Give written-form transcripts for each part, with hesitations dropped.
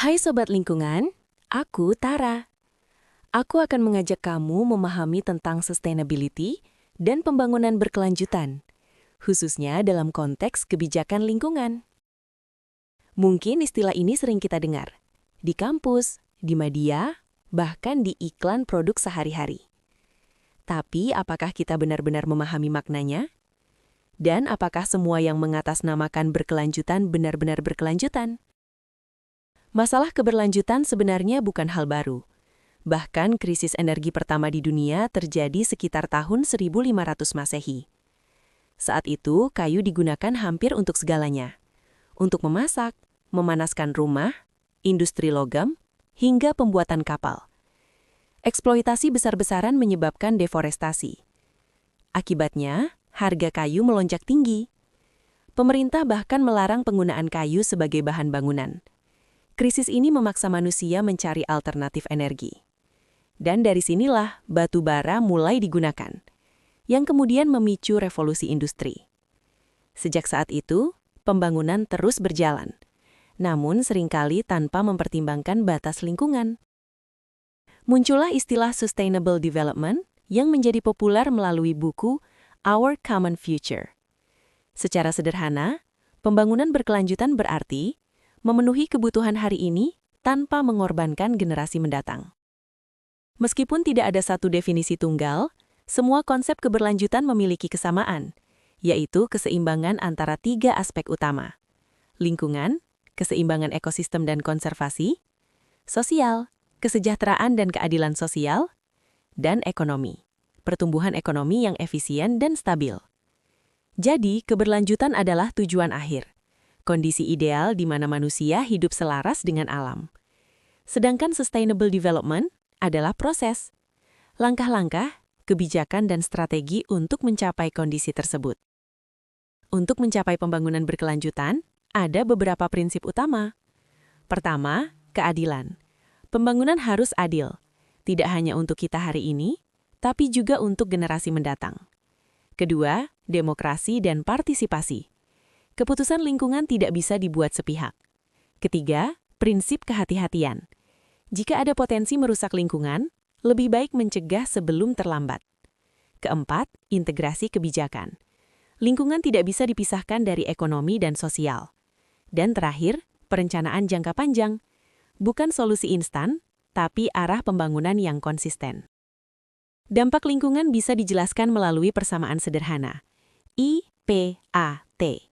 Hai Sobat Lingkungan, aku Tara. Aku akan mengajak kamu memahami tentang sustainability dan pembangunan berkelanjutan, khususnya dalam konteks kebijakan lingkungan. Mungkin istilah ini sering kita dengar, di kampus, di media, bahkan di iklan produk sehari-hari. Tapi apakah kita benar-benar memahami maknanya? Dan apakah semua yang mengatasnamakan berkelanjutan benar-benar berkelanjutan? Masalah keberlanjutan sebenarnya bukan hal baru. Bahkan krisis energi pertama di dunia terjadi sekitar tahun 1500 Masehi. Saat itu, kayu digunakan hampir untuk segalanya. Untuk memasak, memanaskan rumah, industri logam, hingga pembuatan kapal. Eksploitasi besar-besaran menyebabkan deforestasi. Akibatnya, harga kayu melonjak tinggi. Pemerintah bahkan melarang penggunaan kayu sebagai bahan bangunan. Krisis ini memaksa manusia mencari alternatif energi. Dan dari sinilah batu bara mulai digunakan, yang kemudian memicu revolusi industri. Sejak saat itu, pembangunan terus berjalan, namun seringkali tanpa mempertimbangkan batas lingkungan. Muncullah istilah Sustainable Development yang menjadi populer melalui buku Our Common Future. Secara sederhana, pembangunan berkelanjutan berarti memenuhi kebutuhan hari ini tanpa mengorbankan generasi mendatang. Meskipun tidak ada satu definisi tunggal, semua konsep keberlanjutan memiliki kesamaan, yaitu keseimbangan antara tiga aspek utama: lingkungan, keseimbangan ekosistem dan konservasi; sosial, kesejahteraan dan keadilan sosial; dan ekonomi, pertumbuhan ekonomi yang efisien dan stabil. Jadi, keberlanjutan adalah tujuan akhir, kondisi ideal di mana manusia hidup selaras dengan alam. Sedangkan sustainable development adalah proses, langkah-langkah, kebijakan dan strategi untuk mencapai kondisi tersebut. Untuk mencapai pembangunan berkelanjutan, ada beberapa prinsip utama. Pertama, keadilan. Pembangunan harus adil, tidak hanya untuk kita hari ini, tapi juga untuk generasi mendatang. Kedua, demokrasi dan partisipasi. Keputusan lingkungan tidak bisa dibuat sepihak. Ketiga, prinsip kehati-hatian. Jika ada potensi merusak lingkungan, lebih baik mencegah sebelum terlambat. Keempat, integrasi kebijakan. Lingkungan tidak bisa dipisahkan dari ekonomi dan sosial. Dan terakhir, perencanaan jangka panjang. Bukan solusi instan, tapi arah pembangunan yang konsisten. Dampak lingkungan bisa dijelaskan melalui persamaan sederhana. IPAT.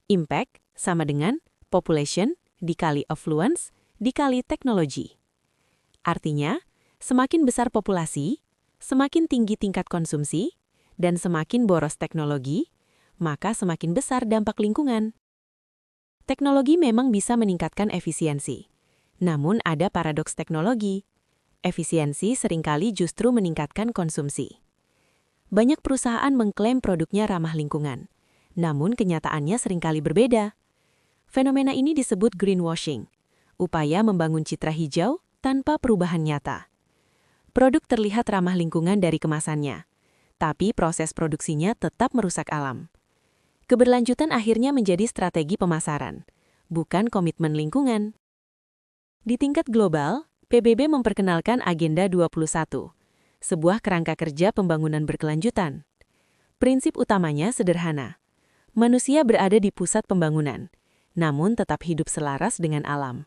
Impact sama dengan population dikali affluence dikali teknologi. Artinya, semakin besar populasi, semakin tinggi tingkat konsumsi, dan semakin boros teknologi, maka semakin besar dampak lingkungan. Teknologi memang bisa meningkatkan efisiensi. Namun ada paradoks teknologi. Efisiensi seringkali justru meningkatkan konsumsi. Banyak perusahaan mengklaim produknya ramah lingkungan. Namun kenyataannya seringkali berbeda. Fenomena ini disebut greenwashing, upaya membangun citra hijau tanpa perubahan nyata. Produk terlihat ramah lingkungan dari kemasannya, tapi proses produksinya tetap merusak alam. Keberlanjutan akhirnya menjadi strategi pemasaran, bukan komitmen lingkungan. Di tingkat global, PBB memperkenalkan Agenda 21, sebuah kerangka kerja pembangunan berkelanjutan. Prinsip utamanya sederhana. Manusia berada di pusat pembangunan, namun tetap hidup selaras dengan alam.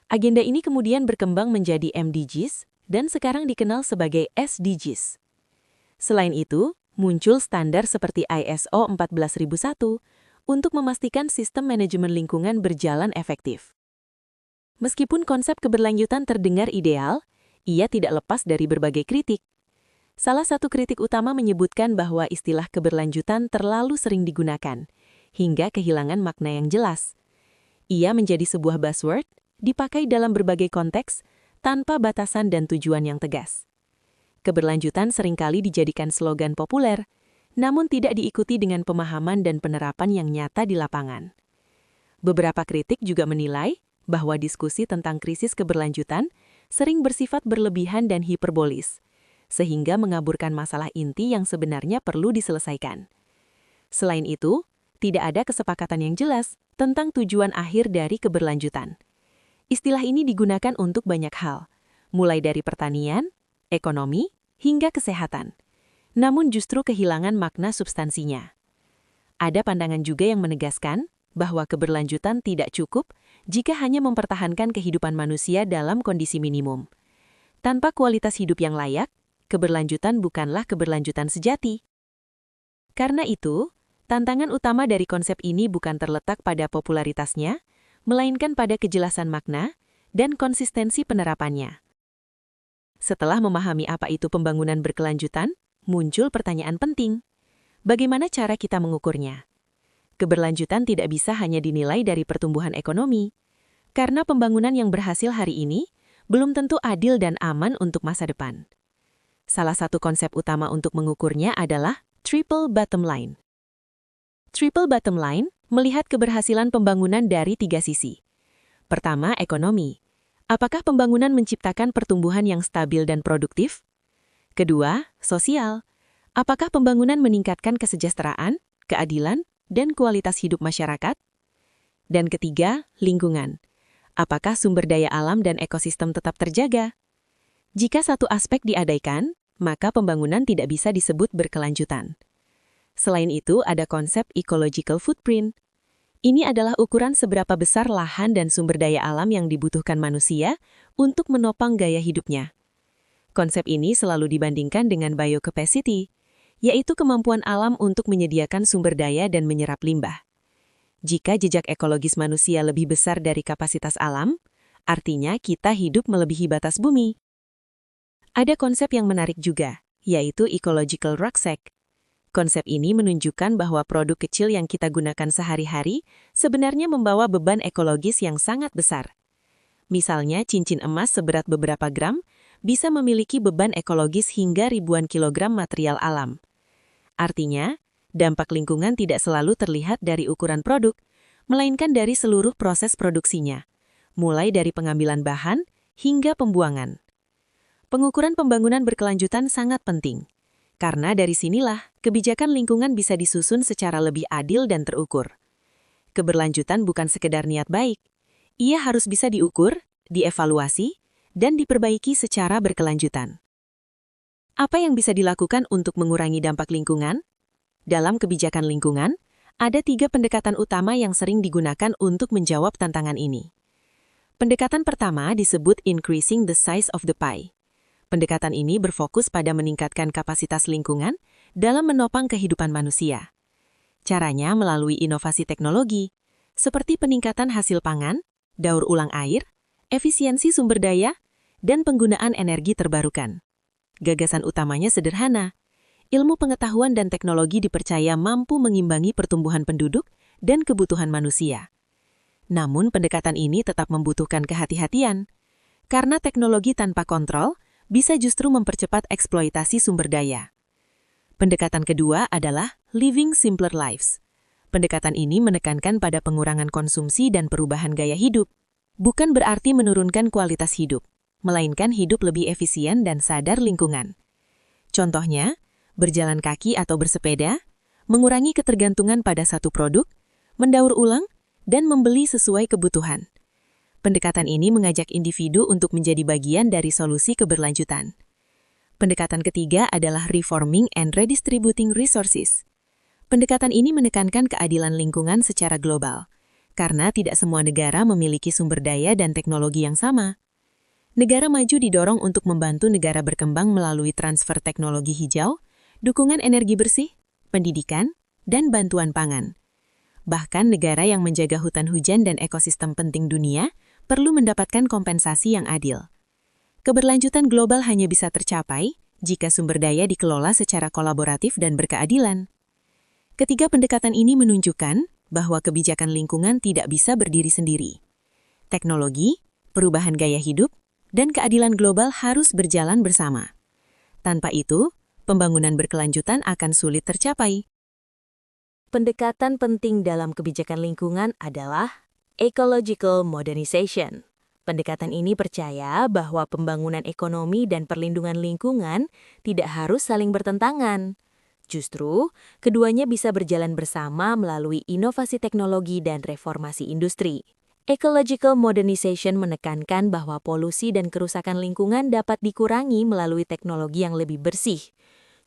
Agenda ini kemudian berkembang menjadi MDGs dan sekarang dikenal sebagai SDGs. Selain itu, muncul standar seperti ISO 14001 untuk memastikan sistem manajemen lingkungan berjalan efektif. Meskipun konsep keberlanjutan terdengar ideal, ia tidak lepas dari berbagai kritik. Salah satu kritik utama menyebutkan bahwa istilah keberlanjutan terlalu sering digunakan, hingga kehilangan makna yang jelas. Ia menjadi sebuah buzzword, dipakai dalam berbagai konteks, tanpa batasan dan tujuan yang tegas. Keberlanjutan seringkali dijadikan slogan populer, namun tidak diikuti dengan pemahaman dan penerapan yang nyata di lapangan. Beberapa kritik juga menilai bahwa diskusi tentang krisis keberlanjutan sering bersifat berlebihan dan hiperbolis, sehingga mengaburkan masalah inti yang sebenarnya perlu diselesaikan. Selain itu, tidak ada kesepakatan yang jelas tentang tujuan akhir dari keberlanjutan. Istilah ini digunakan untuk banyak hal, mulai dari pertanian, ekonomi, hingga kesehatan. Namun justru kehilangan makna substansinya. Ada pandangan juga yang menegaskan bahwa keberlanjutan tidak cukup jika hanya mempertahankan kehidupan manusia dalam kondisi minimum. Tanpa kualitas hidup yang layak, keberlanjutan bukanlah keberlanjutan sejati. Karena itu, tantangan utama dari konsep ini bukan terletak pada popularitasnya, melainkan pada kejelasan makna dan konsistensi penerapannya. Setelah memahami apa itu pembangunan berkelanjutan, muncul pertanyaan penting. Bagaimana cara kita mengukurnya? Keberlanjutan tidak bisa hanya dinilai dari pertumbuhan ekonomi, karena pembangunan yang berhasil hari ini belum tentu adil dan aman untuk masa depan. Salah satu konsep utama untuk mengukurnya adalah triple bottom line. Triple bottom line melihat keberhasilan pembangunan dari 3 sisi. Pertama, ekonomi. Apakah pembangunan menciptakan pertumbuhan yang stabil dan produktif? Kedua, sosial. Apakah pembangunan meningkatkan kesejahteraan, keadilan, dan kualitas hidup masyarakat? Dan ketiga, lingkungan. Apakah sumber daya alam dan ekosistem tetap terjaga? Jika satu aspek diabaikan, maka pembangunan tidak bisa disebut berkelanjutan. Selain itu, ada konsep ecological footprint. Ini adalah ukuran seberapa besar lahan dan sumber daya alam yang dibutuhkan manusia untuk menopang gaya hidupnya. Konsep ini selalu dibandingkan dengan biocapacity, yaitu kemampuan alam untuk menyediakan sumber daya dan menyerap limbah. Jika jejak ekologis manusia lebih besar dari kapasitas alam, artinya kita hidup melebihi batas bumi. Ada konsep yang menarik juga, yaitu ecological rucksack. Konsep ini menunjukkan bahwa produk kecil yang kita gunakan sehari-hari sebenarnya membawa beban ekologis yang sangat besar. Misalnya, cincin emas seberat beberapa gram bisa memiliki beban ekologis hingga ribuan kilogram material alam. Artinya, dampak lingkungan tidak selalu terlihat dari ukuran produk, melainkan dari seluruh proses produksinya, mulai dari pengambilan bahan hingga pembuangan. Pengukuran pembangunan berkelanjutan sangat penting, karena dari sinilah kebijakan lingkungan bisa disusun secara lebih adil dan terukur. Keberlanjutan bukan sekedar niat baik, ia harus bisa diukur, dievaluasi, dan diperbaiki secara berkelanjutan. Apa yang bisa dilakukan untuk mengurangi dampak lingkungan? Dalam kebijakan lingkungan, ada 3 pendekatan utama yang sering digunakan untuk menjawab tantangan ini. Pendekatan pertama disebut increasing the size of the pie. Pendekatan ini berfokus pada meningkatkan kapasitas lingkungan dalam menopang kehidupan manusia. Caranya melalui inovasi teknologi, seperti peningkatan hasil pangan, daur ulang air, efisiensi sumber daya, dan penggunaan energi terbarukan. Gagasan utamanya sederhana. Ilmu pengetahuan dan teknologi dipercaya mampu mengimbangi pertumbuhan penduduk dan kebutuhan manusia. Namun pendekatan ini tetap membutuhkan kehati-hatian, karena teknologi tanpa kontrol bisa justru mempercepat eksploitasi sumber daya. Pendekatan kedua adalah living simpler lives. Pendekatan ini menekankan pada pengurangan konsumsi dan perubahan gaya hidup. Bukan berarti menurunkan kualitas hidup, melainkan hidup lebih efisien dan sadar lingkungan. Contohnya, berjalan kaki atau bersepeda, mengurangi ketergantungan pada satu produk, mendaur ulang, dan membeli sesuai kebutuhan. Pendekatan ini mengajak individu untuk menjadi bagian dari solusi keberlanjutan. Pendekatan ketiga adalah reforming and redistributing resources. Pendekatan ini menekankan keadilan lingkungan secara global, karena tidak semua negara memiliki sumber daya dan teknologi yang sama. Negara maju didorong untuk membantu negara berkembang melalui transfer teknologi hijau, dukungan energi bersih, pendidikan, dan bantuan pangan. Bahkan negara yang menjaga hutan hujan dan ekosistem penting dunia perlu mendapatkan kompensasi yang adil. Keberlanjutan global hanya bisa tercapai jika sumber daya dikelola secara kolaboratif dan berkeadilan. Ketiga pendekatan ini menunjukkan bahwa kebijakan lingkungan tidak bisa berdiri sendiri. Teknologi, perubahan gaya hidup, dan keadilan global harus berjalan bersama. Tanpa itu, pembangunan berkelanjutan akan sulit tercapai. Pendekatan penting dalam kebijakan lingkungan adalah ecological modernization. Pendekatan ini percaya bahwa pembangunan ekonomi dan perlindungan lingkungan tidak harus saling bertentangan. Justru, keduanya bisa berjalan bersama melalui inovasi teknologi dan reformasi industri. Ecological modernization menekankan bahwa polusi dan kerusakan lingkungan dapat dikurangi melalui teknologi yang lebih bersih.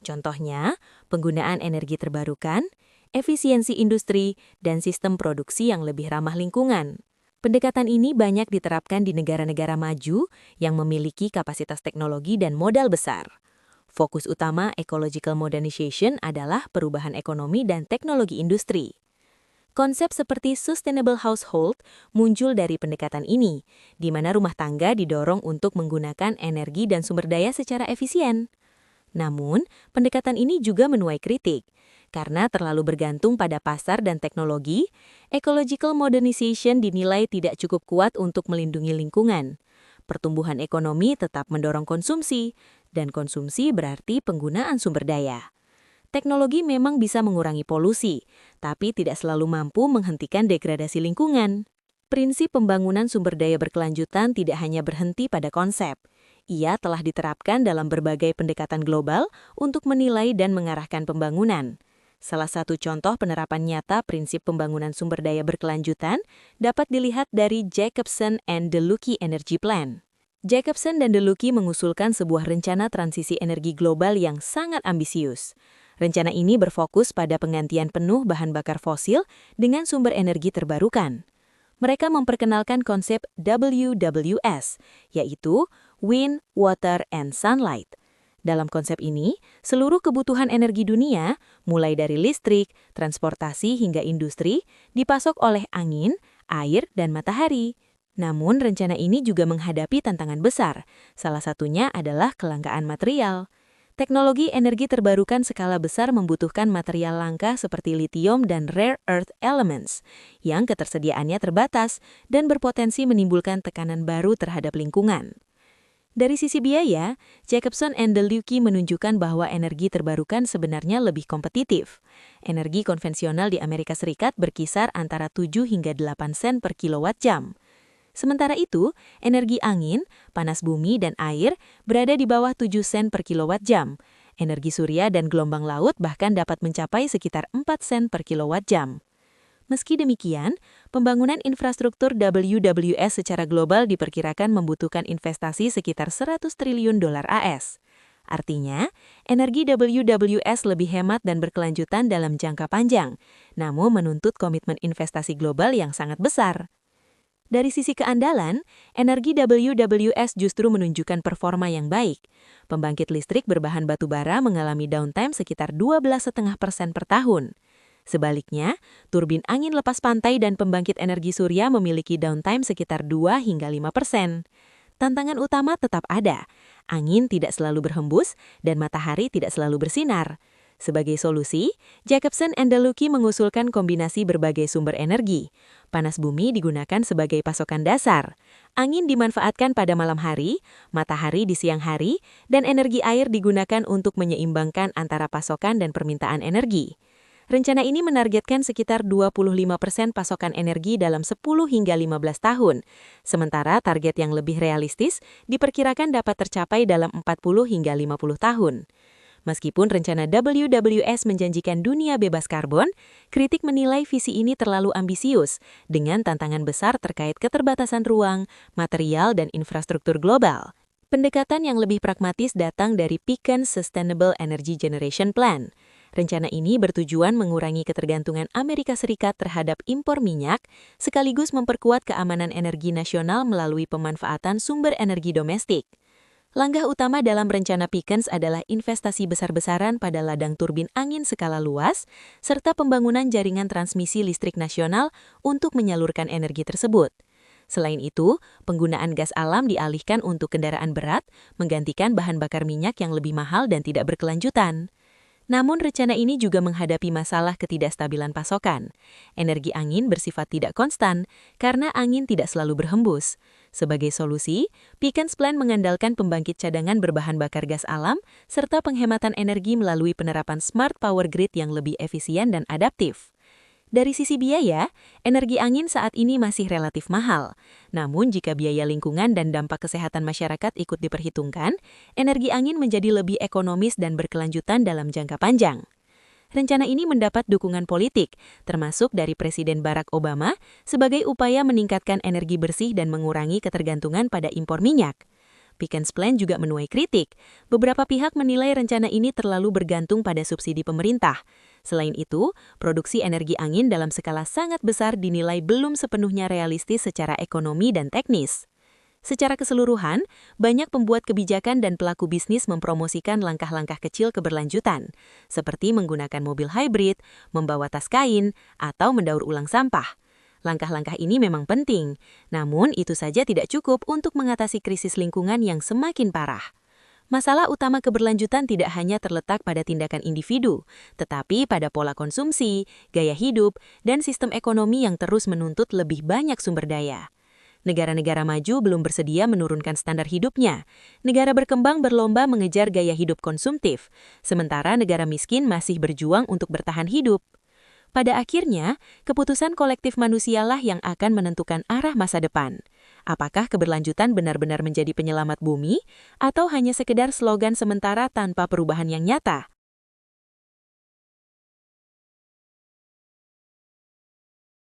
Contohnya, penggunaan energi terbarukan, efisiensi industri, dan sistem produksi yang lebih ramah lingkungan. Pendekatan ini banyak diterapkan di negara-negara maju yang memiliki kapasitas teknologi dan modal besar. Fokus utama ecological modernization adalah perubahan ekonomi dan teknologi industri. Konsep seperti sustainable household muncul dari pendekatan ini, di mana rumah tangga didorong untuk menggunakan energi dan sumber daya secara efisien. Namun, pendekatan ini juga menuai kritik. Karena terlalu bergantung pada pasar dan teknologi, ecological modernization dinilai tidak cukup kuat untuk melindungi lingkungan. Pertumbuhan ekonomi tetap mendorong konsumsi, dan konsumsi berarti penggunaan sumber daya. Teknologi memang bisa mengurangi polusi, tapi tidak selalu mampu menghentikan degradasi lingkungan. Prinsip pembangunan sumber daya berkelanjutan tidak hanya berhenti pada konsep. Ia telah diterapkan dalam berbagai pendekatan global untuk menilai dan mengarahkan pembangunan. Salah satu contoh penerapan nyata prinsip pembangunan sumber daya berkelanjutan dapat dilihat dari Jacobson and DeLucchi Energy Plan. Jacobson dan DeLucchi mengusulkan sebuah rencana transisi energi global yang sangat ambisius. Rencana ini berfokus pada penggantian penuh bahan bakar fosil dengan sumber energi terbarukan. Mereka memperkenalkan konsep WWS, yaitu Wind, Water, and Sunlight. Dalam konsep ini, seluruh kebutuhan energi dunia, mulai dari listrik, transportasi hingga industri, dipasok oleh angin, air, dan matahari. Namun, rencana ini juga menghadapi tantangan besar. Salah satunya adalah kelangkaan material. Teknologi energi terbarukan skala besar membutuhkan material langka seperti lithium dan rare earth elements, yang ketersediaannya terbatas dan berpotensi menimbulkan tekanan baru terhadap lingkungan. Dari sisi biaya, Jacobson and DeLucchi menunjukkan bahwa energi terbarukan sebenarnya lebih kompetitif. Energi konvensional di Amerika Serikat berkisar antara 7 hingga 8 sen per kilowatt jam. Sementara itu, energi angin, panas bumi, dan air berada di bawah 7 sen per kilowatt jam. Energi surya dan gelombang laut bahkan dapat mencapai sekitar 4 sen per kilowatt jam. Meski demikian, pembangunan infrastruktur WWS secara global diperkirakan membutuhkan investasi sekitar 100 triliun dolar AS. Artinya, energi WWS lebih hemat dan berkelanjutan dalam jangka panjang, namun menuntut komitmen investasi global yang sangat besar. Dari sisi keandalan, energi WWS justru menunjukkan performa yang baik. Pembangkit listrik berbahan batu bara mengalami downtime sekitar 12,5% per tahun. Sebaliknya, turbin angin lepas pantai dan pembangkit energi surya memiliki downtime sekitar 2 hingga 5%. Tantangan utama tetap ada. Angin tidak selalu berhembus dan matahari tidak selalu bersinar. Sebagai solusi, Jacobson and DeLucchi mengusulkan kombinasi berbagai sumber energi. Panas bumi digunakan sebagai pasokan dasar. Angin dimanfaatkan pada malam hari, matahari di siang hari, dan energi air digunakan untuk menyeimbangkan antara pasokan dan permintaan energi. Rencana ini menargetkan sekitar 25% pasokan energi dalam 10 hingga 15 tahun. Sementara target yang lebih realistis diperkirakan dapat tercapai dalam 40 hingga 50 tahun. Meskipun rencana WWS menjanjikan dunia bebas karbon, kritik menilai visi ini terlalu ambisius dengan tantangan besar terkait keterbatasan ruang, material, dan infrastruktur global. Pendekatan yang lebih pragmatis datang dari Pekin Sustainable Energy Generation Plan. Rencana ini bertujuan mengurangi ketergantungan Amerika Serikat terhadap impor minyak, sekaligus memperkuat keamanan energi nasional melalui pemanfaatan sumber energi domestik. Langkah utama dalam rencana Pekin adalah investasi besar-besaran pada ladang turbin angin skala luas, serta pembangunan jaringan transmisi listrik nasional untuk menyalurkan energi tersebut. Selain itu, penggunaan gas alam dialihkan untuk kendaraan berat, menggantikan bahan bakar minyak yang lebih mahal dan tidak berkelanjutan. Namun rencana ini juga menghadapi masalah ketidakstabilan pasokan. Energi angin bersifat tidak konstan karena angin tidak selalu berhembus. Sebagai solusi, Pekin's Plan mengandalkan pembangkit cadangan berbahan bakar gas alam serta penghematan energi melalui penerapan smart power grid yang lebih efisien dan adaptif. Dari sisi biaya, energi angin saat ini masih relatif mahal. Namun jika biaya lingkungan dan dampak kesehatan masyarakat ikut diperhitungkan, energi angin menjadi lebih ekonomis dan berkelanjutan dalam jangka panjang. Rencana ini mendapat dukungan politik, termasuk dari Presiden Barack Obama, sebagai upaya meningkatkan energi bersih dan mengurangi ketergantungan pada impor minyak. Pickens Plan juga menuai kritik. Beberapa pihak menilai rencana ini terlalu bergantung pada subsidi pemerintah. Selain itu, produksi energi angin dalam skala sangat besar dinilai belum sepenuhnya realistis secara ekonomi dan teknis. Secara keseluruhan, banyak pembuat kebijakan dan pelaku bisnis mempromosikan langkah-langkah kecil keberlanjutan, seperti menggunakan mobil hybrid, membawa tas kain, atau mendaur ulang sampah. Langkah-langkah ini memang penting, namun itu saja tidak cukup untuk mengatasi krisis lingkungan yang semakin parah. Masalah utama keberlanjutan tidak hanya terletak pada tindakan individu, tetapi pada pola konsumsi, gaya hidup, dan sistem ekonomi yang terus menuntut lebih banyak sumber daya. Negara-negara maju belum bersedia menurunkan standar hidupnya. Negara berkembang berlomba mengejar gaya hidup konsumtif, sementara negara miskin masih berjuang untuk bertahan hidup. Pada akhirnya, keputusan kolektif manusialah yang akan menentukan arah masa depan. Apakah keberlanjutan benar-benar menjadi penyelamat bumi, atau hanya sekedar slogan sementara tanpa perubahan yang nyata?